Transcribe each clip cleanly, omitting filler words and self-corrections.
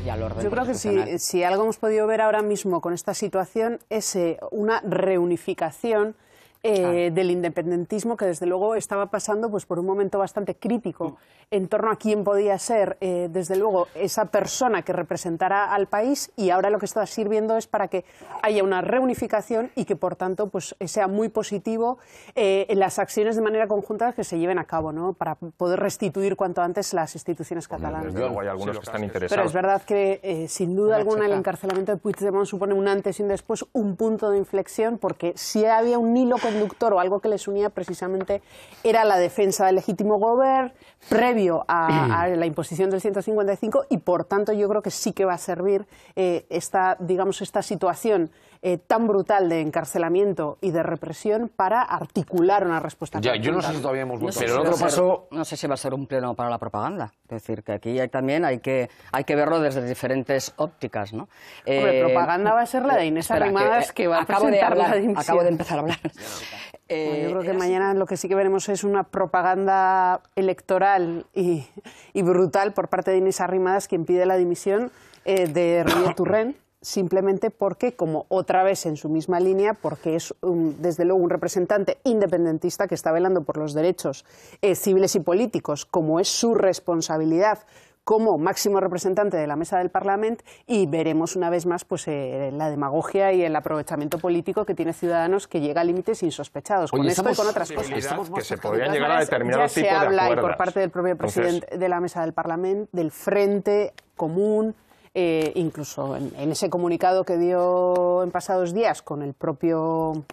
y al orden. Yo creo que si algo hemos podido ver ahora mismo con esta situación es una reunificación del independentismo, que desde luego estaba pasando pues por un momento bastante crítico en torno a quién podía ser desde luego esa persona que representara al país, y ahora lo que está sirviendo es para que haya una reunificación y que por tanto pues sea muy positivo en las acciones de manera conjunta que se lleven a cabo, ¿no? Para poder restituir cuanto antes las instituciones catalanas. Luego hay algunos que están interesados. Pero es verdad que sin duda alguna el encarcelamiento de Puigdemont supone un antes y un después, un punto de inflexión, porque si había un hilo conductor o algo que les unía precisamente era la defensa del legítimo gobierno previo a la imposición del 155, y por tanto yo creo que sí que va a servir esta situación tan brutal de encarcelamiento y de represión para articular una respuesta. Ya, yo no sé si todavía hemos vuelto. Pero el otro paso, no sé si va a ser un pleno para la propaganda. Es decir, que aquí también hay que verlo desde diferentes ópticas, ¿no? Hombre, propaganda va a ser la de Inés Arrimadas, que va a presentar la dimisión. Acabo de empezar a hablar. Yo creo que mañana lo que sí que veremos es una propaganda electoral y brutal por parte de Inés Arrimadas, quien pide la dimisión de Río Turrent, simplemente porque, como otra vez en su misma línea, porque es desde luego un representante independentista que está velando por los derechos civiles y políticos, como es su responsabilidad como máximo representante de la mesa del Parlamento, y veremos una vez más pues la demagogia y el aprovechamiento político que tiene Ciudadanos, que llega a límites insospechados. Con esto y con otras cosas. Que se podrían llegar a determinados tipos de acuerdos. Ya se habla, y acuerdos. por parte del propio presidente de la mesa del Parlamento, del Frente Común, incluso en ese comunicado que dio en pasados días con el propio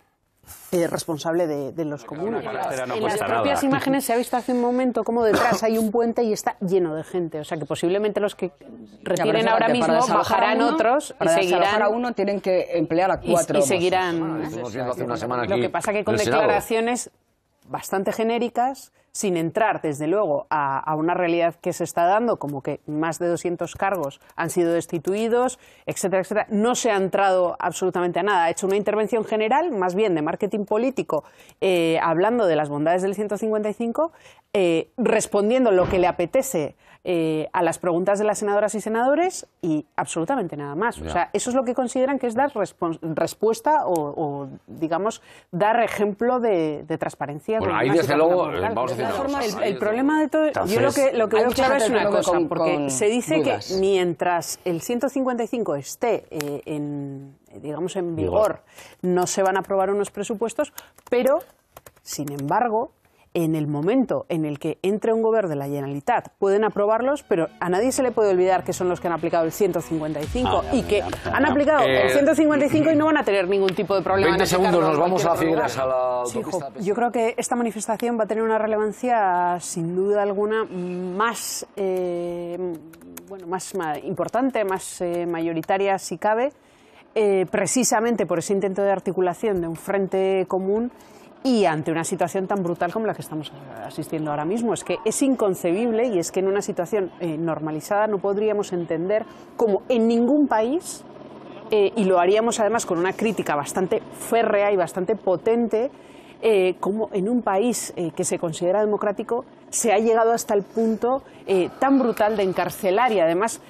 responsable de los comunes. En las propias imágenes se ha visto hace un momento como detrás hay un puente y está lleno de gente, o sea que posiblemente los que retienen ahora mismo bajarán otros y seguirán a uno tienen que emplear a 4 y seguirán. Lo que pasa que con declaraciones bastante genéricas, sin entrar, desde luego, a una realidad que se está dando, como que más de 200 cargos han sido destituidos, etcétera, etcétera. No se ha entrado absolutamente a nada. Ha hecho una intervención general, más bien de marketing político, hablando de las bondades del 155, respondiendo lo que le apetece a las preguntas de las senadoras y senadores, y absolutamente nada más. O sea, eso es lo que consideran que es dar respuesta o, digamos, dar ejemplo de transparencia. Bueno, ahí desde luego vamos a decir el problema de todo, yo lo que veo claro es una cosa, porque se dice que mientras el 155 esté digamos en vigor, no se van a aprobar unos presupuestos, pero sin embargo, en el momento en el que entre un gobierno de la Generalitat pueden aprobarlos, pero a nadie se le puede olvidar que son los que han aplicado el 155 y que han aplicado el 155 y no van a tener ningún tipo de problema. 20 segundos, nos vamos a Figueras, a la autopista. Yo creo que esta manifestación va a tener una relevancia sin duda alguna más importante, más mayoritaria si cabe, precisamente por ese intento de articulación de un frente común. Y ante una situación tan brutal como la que estamos asistiendo ahora mismo, es que es inconcebible, y es que en una situación normalizada no podríamos entender cómo en ningún país, y lo haríamos además con una crítica bastante férrea y bastante potente, como en un país que se considera democrático se ha llegado hasta el punto tan brutal de encarcelar, y además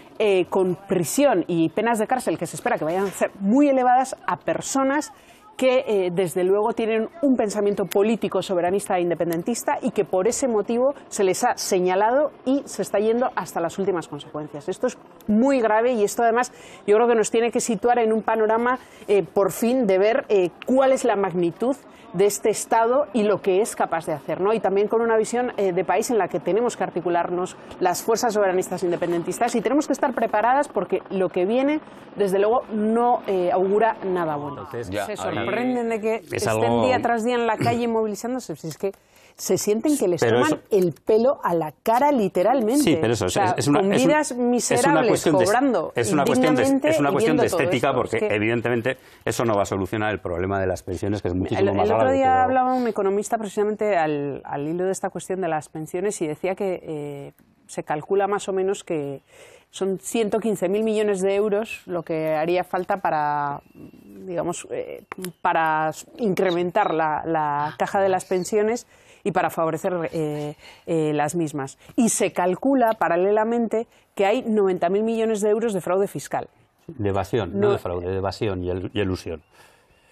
con prisión y penas de cárcel que se espera que vayan a ser muy elevadas, a personas que desde luego tienen un pensamiento político soberanista e independentista, y que por ese motivo se les ha señalado y se está yendo hasta las últimas consecuencias. Esto es muy grave, y esto además yo creo que nos tiene que situar en un panorama por fin de ver cuál es la magnitud de este Estado y lo que es capaz de hacer, ¿no? Y también con una visión de país en la que tenemos que articularnos las fuerzas soberanistas independentistas, y tenemos que estar preparadas porque lo que viene, desde luego, no augura nada bueno. Se sorprenden de que estén día tras día en la calle movilizándose. Es que se sienten que les toman el pelo a la cara literalmente. Sí, pero eso con vidas miserables, cobrando es una cuestión de estética, esto, porque evidentemente eso no va a solucionar el problema de las pensiones, que es muchísimo más grave. El otro día hablaba un economista precisamente al hilo de esta cuestión de las pensiones, y decía que se calcula más o menos que son 115.000 millones de euros lo que haría falta para, digamos, para incrementar la caja de las pensiones, y para favorecer las mismas. Y se calcula paralelamente que hay 90.000 millones de euros de fraude fiscal. De evasión, no de fraude, de evasión y elusión.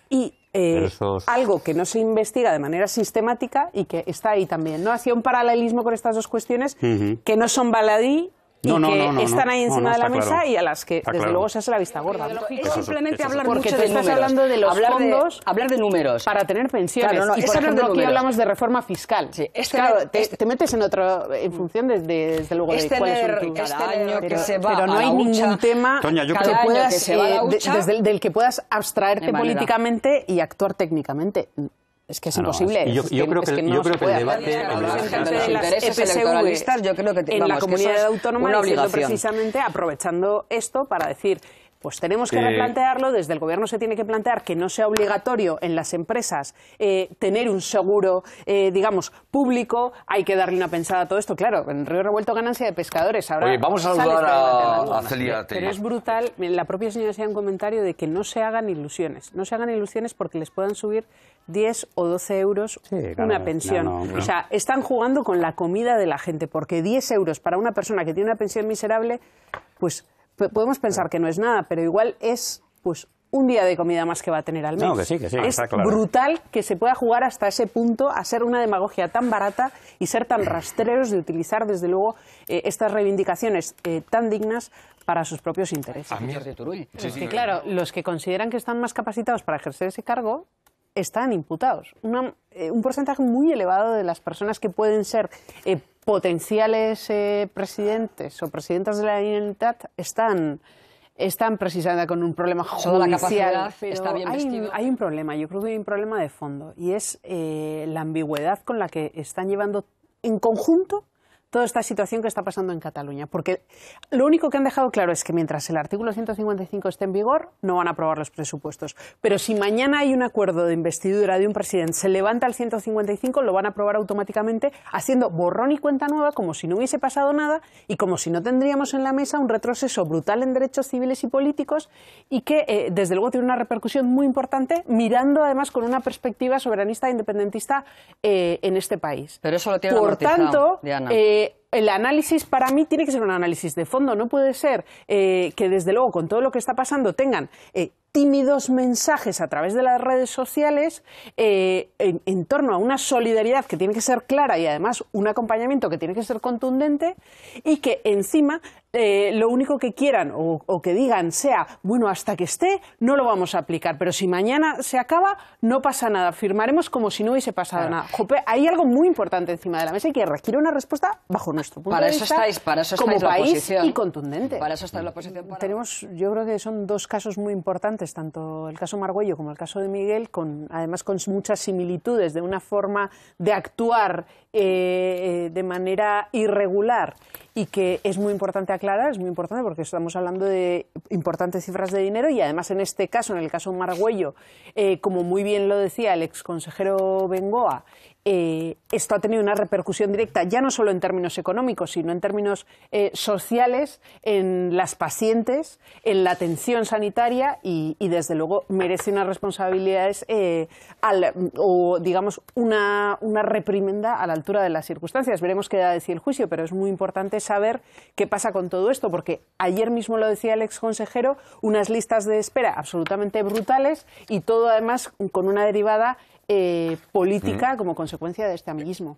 Y algo que no se investiga de manera sistemática y que está ahí también, ¿no? Hacía un paralelismo con estas dos cuestiones que no son baladí y que están ahí encima de la mesa y a las que, desde luego, se hace la vista gorda. Es simplemente hablar porque mucho te de estás números. hablando de los fondos hablar de números. para tener pensiones. Claro, y por ejemplo, aquí hablamos de reforma fiscal. Sí, te metes en otro, en función desde luego de cuáles son tus... Cada año que se va pero no a hay la hucha, ningún tema Toña, yo que creo- puedas, que se va a la hucha, del que puedas abstraerte de manera. políticamente y actuar técnicamente. Es que es imposible. Y yo creo que el debate... de las intereses electoralistas, yo creo que en la vamos, que comunidad eso es autónoma una diciendo obligación. precisamente aprovechando esto para decir, pues tenemos que replantearlo, desde el gobierno se tiene que plantear que no sea obligatorio en las empresas tener un seguro, digamos, público, hay que darle una pensada a todo esto. Claro, en Río Revuelto ganancia de pescadores. Ahora Oye, vamos a sale saludar este a debate. Celia Pero Tello. es brutal, la propia señora hacía un comentario de que no se hagan ilusiones. No se hagan ilusiones porque les puedan subir 10 o 12 euros una pensión. no. O sea, están jugando con la comida de la gente, porque 10 euros para una persona que tiene una pensión miserable, pues podemos pensar que no es nada, pero igual es pues un día de comida más que va a tener al mes. No, que sí, es está claro. brutal que se pueda jugar hasta ese punto a ser una demagogia tan barata y ser tan rastreros de utilizar, desde luego, estas reivindicaciones tan dignas para sus propios intereses. Que claro, los que consideran que están más capacitados para ejercer ese cargo están imputados. Un porcentaje muy elevado de las personas que pueden ser potenciales presidentes o presidentas de la Generalitat están precisamente con un problema Toda la judicial. capacidad Pero está bien vestida. hay un problema, yo creo que hay un problema de fondo, y es la ambigüedad con la que están llevando en conjunto toda esta situación que está pasando en Cataluña. Porque lo único que han dejado claro es que mientras el artículo 155 esté en vigor, no van a aprobar los presupuestos. Pero si mañana hay un acuerdo de investidura de un presidente, se levanta el 155, lo van a aprobar automáticamente, haciendo borrón y cuenta nueva, como si no hubiese pasado nada y como si no tendríamos en la mesa un retroceso brutal en derechos civiles y políticos, y que, desde luego, tiene una repercusión muy importante, mirando además con una perspectiva soberanista e independentista en este país. Pero eso lo tiene Por amortizado, tanto, Diana. el análisis para mí tiene que ser un análisis de fondo. No puede ser que, desde luego, con todo lo que está pasando, tengan tímidos mensajes a través de las redes sociales en torno a una solidaridad que tiene que ser clara y además un acompañamiento que tiene que ser contundente, y que encima lo único que quieran o que digan sea, bueno, hasta que esté no lo vamos a aplicar, pero si mañana se acaba no pasa nada, firmaremos como si no hubiese pasado nada. Jope, hay algo muy importante encima de la mesa y que requiere una respuesta bajo nuestro punto de vista como la país oposición. y contundente. Para eso está la oposición. Tenemos, yo creo que son dos casos muy importantes, tanto el caso Margüello como el caso de Miguel, además con muchas similitudes de una forma de actuar de manera irregular, y que es muy importante aclarar, es muy importante porque estamos hablando de importantes cifras de dinero, y además en este caso, en el caso Margüello, como muy bien lo decía el exconsejero Bengoa, esto ha tenido una repercusión directa, ya no solo en términos económicos, sino en términos sociales, en las pacientes, en la atención sanitaria, y desde luego merece unas responsabilidades o digamos una reprimenda a la altura de las circunstancias. Veremos qué da de sí el juicio, pero es muy importante saber qué pasa con todo esto, porque ayer mismo lo decía el exconsejero, unas listas de espera absolutamente brutales, y todo además con una derivada política como consecuencia de este amiguismo.